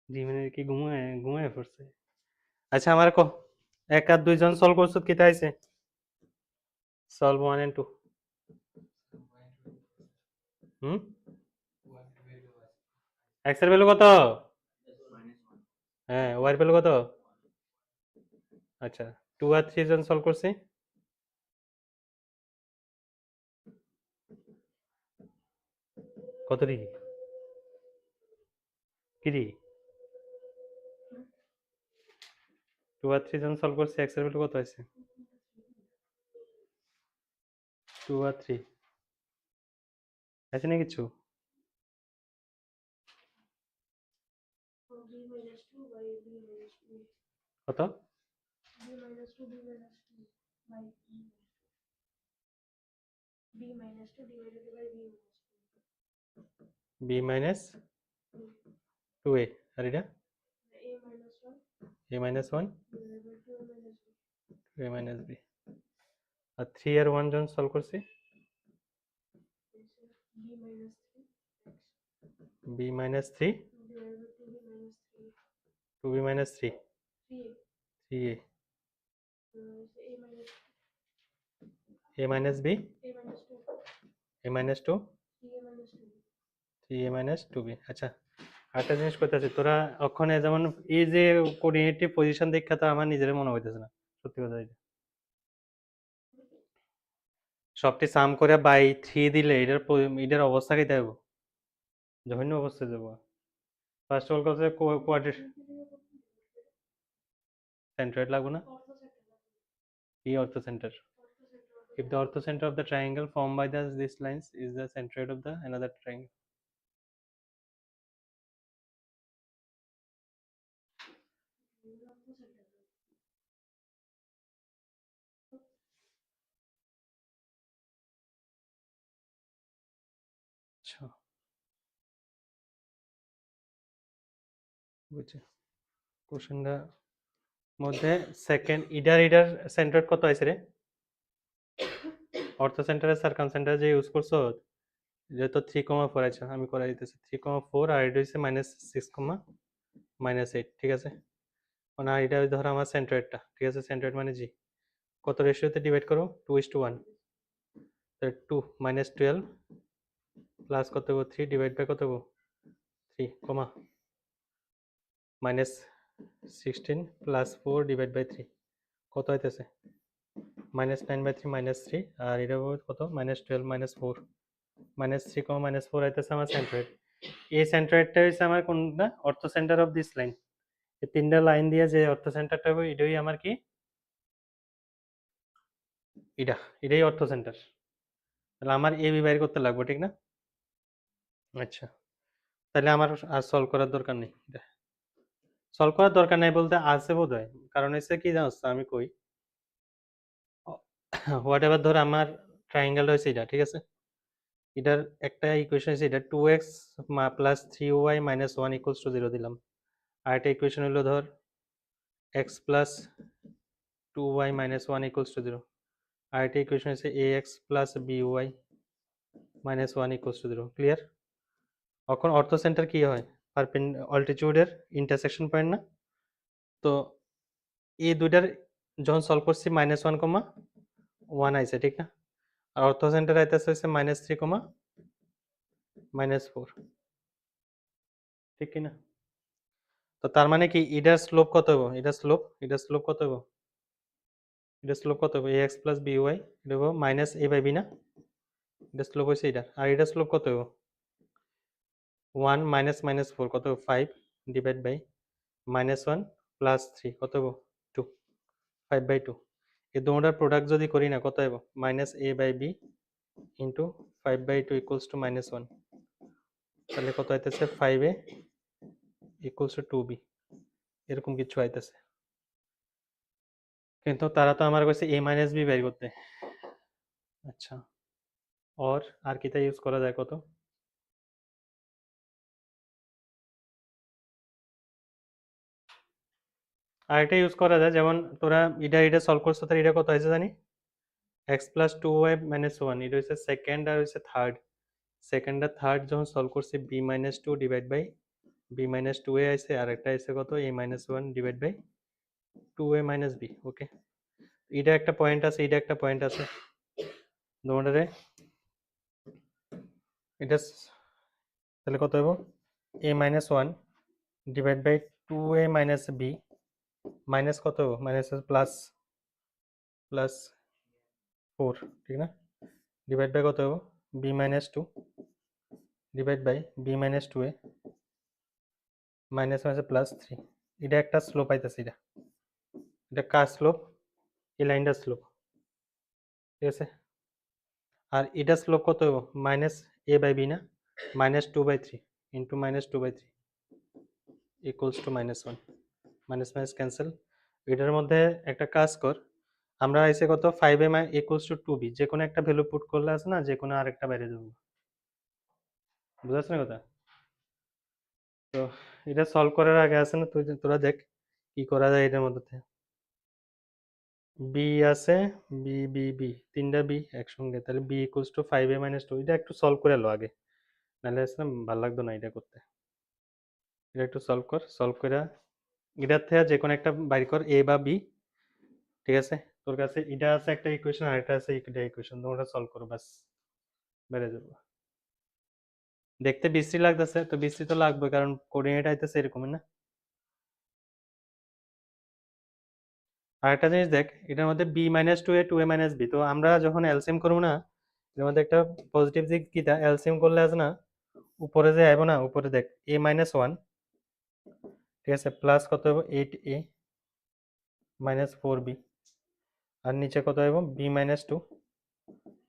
জিমিনের কি ঘুমায় ঘুমায় পড়ছে? আচ্ছা আমার ক 1 আর 2 জন সলভ করছো কি তাইছে? সলভ 1 and 2 হুম x এর ভ্যালু কত? হ্যাঁ y এর ভ্যালু কত? আচ্ছা 2 আর 3 জন সলভ করছি কত ডিগ্রি কি ডিগ্রি 2 আর 3 জন সলভ করছি x এর ভ্যালু কত আছে 2 আর 3 আছে না কিছু কত b মাইনাস 2a আর এটা a minus 1 a minus b আর 3 আর 1 জন সলভ করছি b minus 3 2b minus 3 3a a minus b a minus 2 3a minus 2b আচ্ছা আরেকটা জিনিস করতেছি তোরা ওখানে যেমন এই যে কোঅর্ডিনেটিভ পজিশন দেখা তো আমার নিজের মনে হইতেছে না সত্যি কথা এটা সবটি সাম করে বাই 3 দিলে এটার অবস্থা কি দেবো জঘন্য অবস্থায় দেবো ফার্স্ট অল কাছে কোয়াড্রেট সেন্ট্রয়েড লাগবে না কি অর্থ centre if the orthocenter of the triangle formed by these lines is the centroid of the another triangle আচ্ছা বুঝছি কোশ্চেনটা মধ্যে সেকেন্ড ইডার সেন্ট্রয়েড কত আছে রে অর্থ সেন্টারে সার্কাম সেন্টার যে ইউজ করছো যেহেতু 3,4 আছে আমি করে দিতেছি 3,4 আর এটা হচ্ছে -6,-8 ঠিক আছে মানে এটা ধরো আমার সেন্ট্রয়েডটা ঠিক আছে সেন্ট্রয়েড মানে জি কত রেশিওতে ডিভাইড করো 2:1 তাহলে 2 -12 প্লাস কত হবো 3 ডিভাইড বাই কত হবো 3 কমা -16 প্লাস 4 ডিভাইড বাই 3 কত হইতেছে -9/3 -3 আর এটা হবে কত -12 -4 -3 -4 হইতেছে আমার সেন্ট্রয়েড এই সেন্ট্রয়েডটা হচ্ছে আমার কোনটা অর্থ সেন্টার অফ দিস লাইন এই তিনটা লাইন দিয়ে যে অর্থ সেন্টারটা হবে এটাই আমার কি এটাই অর্থ সেন্টার তাহলে আমার এ বি বাইর করতে লাগবে ঠিক না আচ্ছা তাহলে আমার আর সলভ করার দরকার নেই এটা সলভ করার দরকার নাই বলতে আছে বোধ হয় কারণ হচ্ছে কি জানোস আমি কই হোয়াট এভার ধর আমার ট্রায়াঙ্গেল হয়েছে এটা ঠিক আছে এটার একটা ইকুয়েশন আছে এটা 2x plus 3y minus 1 equals to 0 দিলাম আর একটা ইকুয়েশন হলো ধর x plus 2y minus 1 equals to 0 আর একটা ইকুয়েশন আছে ax plus by minus 1 equals to 0 clear এখন অর্থ সেন্টার কি হয় অল্টিটিউডের ইন্টারসেকশন পয়েন্ট না তো এই দুইটার যখন সলভ করছি -1,1 আইছে ঠিক না আর অর্থ সেন্টার আইতেছে হচ্ছে -3, -4 ঠিক কি না তো তার মানে কি এটার স্লোপ কত হবে এটার স্লোপ কত হবে এটার স্লোপ কত হবে ax প্লাস by এটা হবে মাইনাস a বাই b না এটার স্লোপ হচ্ছে এটা আর এটার স্লোপ কত হবে 1 মাইনাস 4 কত হবে 5 ডিভাইড বাই -1 প্লাস 3 কত হবে 2 5/2 এই দুটোটার প্রোডাক্ট যদি করি না কত হবে -a by b into 5/2 equals to -1 তাহলে কত আইতেছে 5a ইকুয়ালস টু 2b এরকম কিছু আইতেছে কিন্তু তারা তো আমার কাছে a মাইনাস b বের করতে আচ্ছা আর কিটা ইউজ করা যায় কত আর এটা ইউজ করা যায় যেমন তোরা এটা সলভ করছো তাহলে এটা কত হয়েছে জানি x প্লাস 2y মাইনাস 1 এটা হচ্ছে সেকেন্ড আর হচ্ছে থার্ড সেকেন্ড আর থার্ড যখন সলভ করছি b minus 2 divide by B minus two A আইসে, আর একটা আইসে কত A minus one divide by two A minus B. Okay, এটা একটা পয়েন্ট আছে, এটা একটা পয়েন্ট আছে, তোমাদের এটা তাহলে কত হইব A minus one divide by two A minus B minus কত হইব মাইনাস প্লাস প্লাস ফোর, ঠিক না? ডিভাইড বাই কত হইব B minus two divide by B minus two A minus minus plus three. এটা একটা স্লোপ আইতেছে, এটা কার স্লোপ? এই লাইনটার স্লোপ, ঠিক আছে? আর এটা স্লোপ কত হইব মাইনাস এ বাই বি না, minus two by three into minus two by three equals to minus one. Minus minus cancel. এটার মধ্যে একটা কাজ কর, আমরা আইসে কত five M I equals to two B, যে কোনো একটা ভ্যালু পুট করলে আছে না, যে কোনো আরেকটা বাইরে যাবো। বুঝাচ্ছ না কথা? তো এটা সলভ করার আগে আছে না, তোরা দেখ কি করা যায় এটার মধ্যে। বি আছে, বি বি বি তিনটা বি একসঙ্গে, তাহলে B equals to five A minus two. এটা একটু সলভ করে লো আগে, নাহলে আছে না ভালো লাগতো না এটা করতে। এটা একটু সলভ কর, সলভ করে এটার থেকে যে কোনো একটা বাইর কর, এ বা বি, ঠিক আছে? তোর কাছে এটা আছে একটা ইকুয়েশন, আর এটা আছে এটা ইকুয়েশন, তোমরা সলভ করো বাস, বেড়ে যাবো। দেখতে বিশ্রী লাগতেছে তো, বিশ্রী তো লাগবে কারণ কোঅর্ডিনেট আইতেছে এরকমই না। আর একটা জিনিস দেখ, এটার মধ্যে B minus two A two A minus B, তো আমরা যখন এলসিএম করবো না, এর মধ্যে একটা পজিটিভ দিক কিটা, এলসিএম করলে আছে না উপরে যে আইব না, উপরে দেখ এ মাইনাস ওয়ান, ঠিক আছে, প্লাস কত হইব eight A minus four B, আর নিচে কত হইব B minus two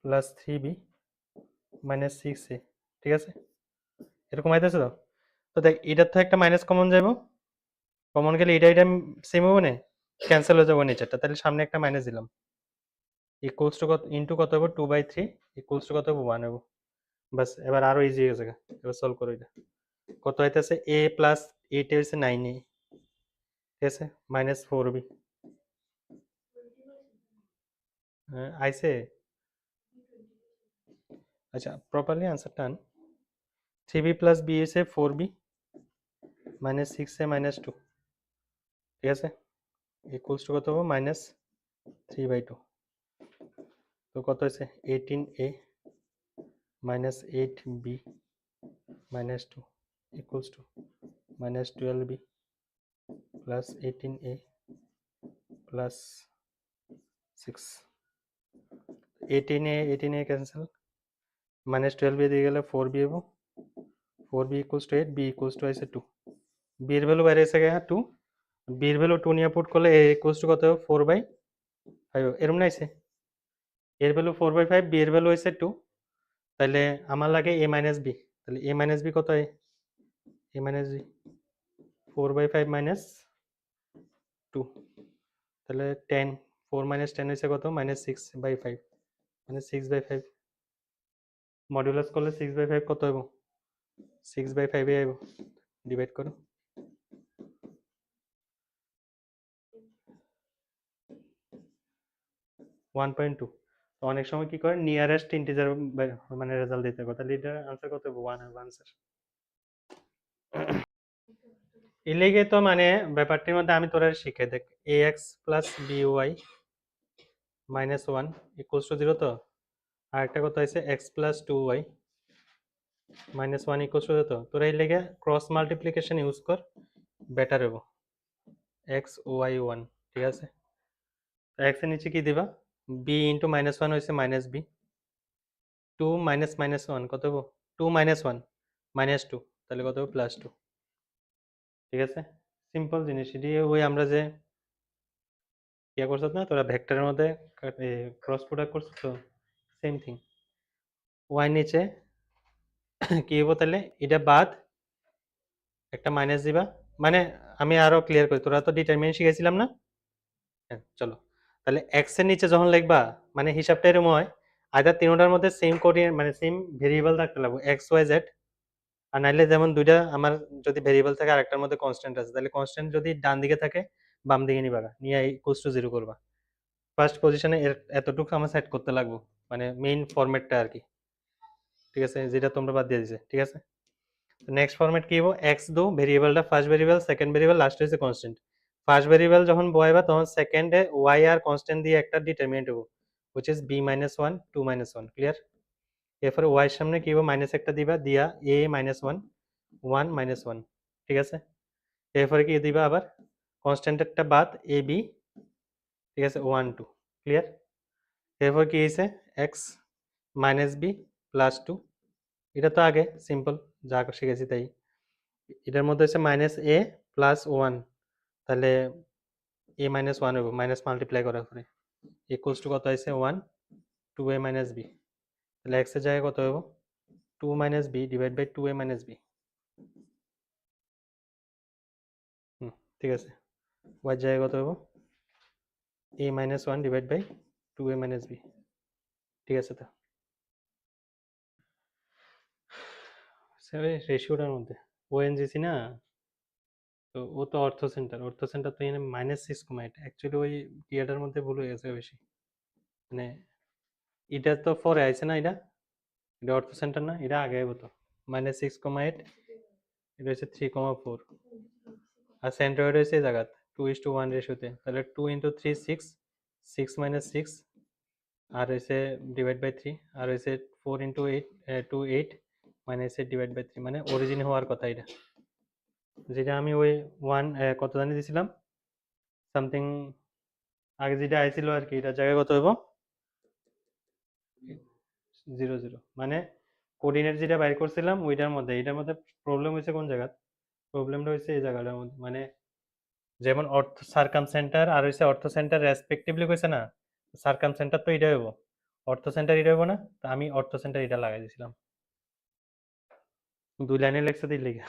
plus three B minus six A, ঠিক আছে? এরকম আইতেছে তো। তো দেখ এটার তো একটা মাইনাস কমন যাইব, কমন গেলে এটা সেম হবে না, ক্যান্সেল হয়ে যাবো নিচেরটা, তাহলে সামনে একটা মাইনাস দিলাম, ইকুয়ালস টু কত ইন্টু কত হবে two by three equals to কত হবে ওয়ান হবে। বাস এবার আরো ইজি হয়ে যাবে, এবার সলভ করো এটা। কত হইতেছে এ প্লাস এইট হয়েছে নাইন এ, ঠিক আছে, মাইনাস ফোর বি আইসে। আচ্ছা প্রপারলি আনসারটা আন, থ্রি বি প্লাস বি হয়েছে ফোর বি মাইনাস সিক্স এ মাইনাস টু, ঠিক আছে, ইকুয়ালস টু কত হবে মাইনাস থ্রি বাই টু। তো কত হয়েছে eighteen A minus eight B minus two equals to minus twelve B plus eighteen A plus six. Eighteen A cancel, minus twelve A দিয়ে গেলে four B হবো, four B equals to eight, B equals to আছে two, বির value বাইরে এসে গেছে two, বির value two নিয়ে পুট করলে এ ইকুয়ালস টু কত হবে ফোর বাই ফাইভ, এরম না আইছে, এর value four by five, B এর ভ্যালু হয়েছে টু, তাহলে আমার লাগে এ মাইনাস বি, তাহলে এ মাইনাস বি কত হয় A minus B four by five minus two, তাহলে টেন, ফোর মাইনাস টেন হয়েছে কত মাইনাস সিক্স বাই ফাইভ, মানে সিক্স বাই ফাইভ, মডুলাস করলে সিক্স বাই ফাইভ কত হইব সিক্স বাই ফাইভে আইব, ডিভাইড করো। ওয়ান পয়েন্ট টু, অনেক সময় কি করে নিয়ারেস্ট ইন্টিজার মানে রেজাল্ট দিতে হবে, তাহলে এটার আনসার কত হবে ওয়ান হবে আনসার। এর লেগে তো মানে ব্যাপারটির মধ্যে আমি তোরা শিখে দেখ, A X plus B Y minus one equals to zero, তো আর একটা কথা হয়েছে X plus two Y minus one equals to zero, তো তোরা এর লেগে ক্রস মাল্টিপ্লিকেশন ইউজ কর, বেটার হবো এক্স ওয়াই ওয়ান, ঠিক আছে? এক্স এর নিচে কি দিবা বি ইন্টু মাইনাস ওয়ান হয়েছে minus B, two minus minus one কত হবো two minus one minus two, তাহলে কত হবে প্লাস টু, ঠিক আছে? সিম্পল জিনিস, এটি ওই আমরা যে ইয়া করছ না তোরা ভেক্টরের মধ্যে ক্রস প্রোডাক্ট করছ, তো সেম থিং। ওয়াই নিচে কি হবো তাহলে এটা বাদ একটা মাইনাস দিবা, মানে আমি আরো ক্লিয়ার করি, তোরা তো ডিটারমিনেন্ট শিখেছিলাম না, হ্যাঁ চলো, তাহলে এক্স এর নিচে যখন লিখবা মানে হিসাবটা এরকম হয়, আইদার তিনটার মধ্যে সেম কোঅর্ডিনেট মানে সেম ভেরিয়েবল থাকতে লাগবে এক্স ওয়াই জেড, আর নাইলে যেমন দুইটা আমার যদি ভেরিয়েবল থাকে আর একটার মধ্যে কনস্ট্যান্ট আছে, তাহলে কনস্ট্যান্ট যদি ডান দিকে থাকে বাম দিকে নিবা, নিয়ে ইকুয়ালস টু জিরো করবা, ফার্স্ট পজিশনে এতটুকু আমার সেট করতে লাগবো, মানে মেইন ফরম্যাটটা আর কি, ঠিক আছে, যেটা তোমরা বাদ দিয়ে দিছে, ঠিক আছে? নেক্সট ফরম্যাট কি হবো x দো ভেরিয়েবলটা first variable second variable last হইছে কনস্ট্যান্ট ফার্স্ট ভেরিয়েবল যখন বসাইবা তখন সেকেন্ডে y আর কনস্ট্যান্ট দিয়ে একটা ডিটারমিনেন্ট হবো which is b - 1 2 - 1 ক্লিয়ার এরপরে y এর সামনে কি হবো মাইনাস একটা দিবা দিয়া a - 1 1 - 1 ঠিক আছে এরপরে কি দিবা আবার কনস্ট্যান্টেরটা বাদ a b ঠিক আছে 1 2 ক্লিয়ার এরপর কি হইছে x - b প্লাস 2 এটা তো আগে সিম্পল যা শিখেছি তাই এটার মধ্যে হচ্ছে -a প্লাস 1 তাহলে a - 1 হবে মাইনাস মাল্টিপ্লাই করার পরে ইকুয়ালস টু কত আছে 1 2a - b তাহলে x এর জায়গায় কত হবে 2 - b divide by 2a - b ঠিক আছে y এর জায়গায় কত হবে a - 1 divide by 2a - b ঠিক আছে তো রেশিওটার মধ্যে ওএনজিসি না তো ও তো অর্থ সেন্টার তো এখানে -6, অ্যাকচুয়ালি ওই ইয়াটার মধ্যে ভুল হয়ে গেছে বেশি মানে এটা তো পরে আইছে না এটা এটা অর্থ সেন্টার না এটা আগে আইব তো -6,8 এটা হচ্ছে 3,4 আর সেন্টার হয়েছে এই জায়গা 2:1 রেশিওতে তাহলে 2 × 3 6 6 - 6 আর হয়েছে ডিভাইড বাই 3 আর হয়েছে 4 × 8 2 8 মাইনাস ডিভাইড বাই 3 মানে অরিজিন হওয়ার কথা এটা যেটা আমি ওই 1 কত জানি দিছিলাম সামথিং আগে যেটা আইছিল আর কি এটার জায়গায় কত হইব 0 0 মানে কোঅর্ডিনেট যেটা বাইর করছিলাম ওইটার মধ্যে এটার মধ্যে প্রবলেম হয়েছে কোন জায়গা প্রবলেমটা হয়েছে এই জায়গাটার মধ্যে মানে যেমন অর্থ সার্কাম সেন্টার আর হয়েছে অর্থ সেন্টার রেসপেক্টিভলি কইছে না সার্কাম সেন্টার তো এটা হইব অর্থ সেন্টার এটা হইব না তা আমি অর্থ সেন্টার এটা লাগাই দিয়েছিলাম দুই লাইনে লেখছে দিই লেখা